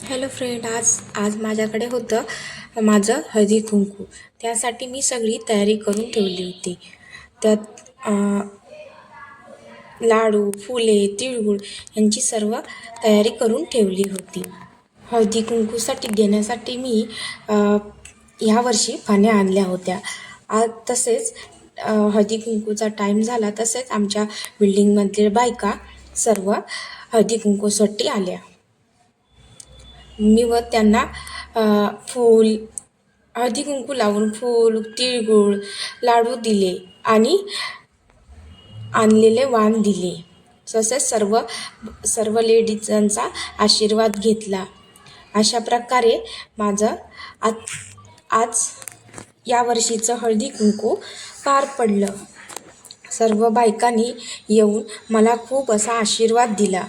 Hello friend, आज आज माझ्याकडे होतं माझं हळदी कुंकू. त्यासाठी मी सगळी तयारी करून ठेवली होती. त्यात लाडू, फुले, तिळगुळ यांची सर्व तयारी करून ठेवली होती. हळदी कुंकूसाठी देण्यासाठी मी ह्या वर्षी पाण्या आणल्या होत्या. तसेच हळदी कुंकूचा टाईम झाला तसेच आमच्या बिल्डिंगमधील बायका सर्व हळदी कुंकूसाठी आल्या. मी व त्यांना फूल हळदी कुंकू लावून फूल, तिळगुळ, लाडू दिले आणि आणलेले वाण दिले. तसेच सर्व सर्व लेडीजांचा आशीर्वाद घेतला. अशा प्रकारे माझं आज या वर्षीचं हळदी कुंकू पार पडलं. सर्व बायकांनी येऊन मला खूप असा आशीर्वाद दिला.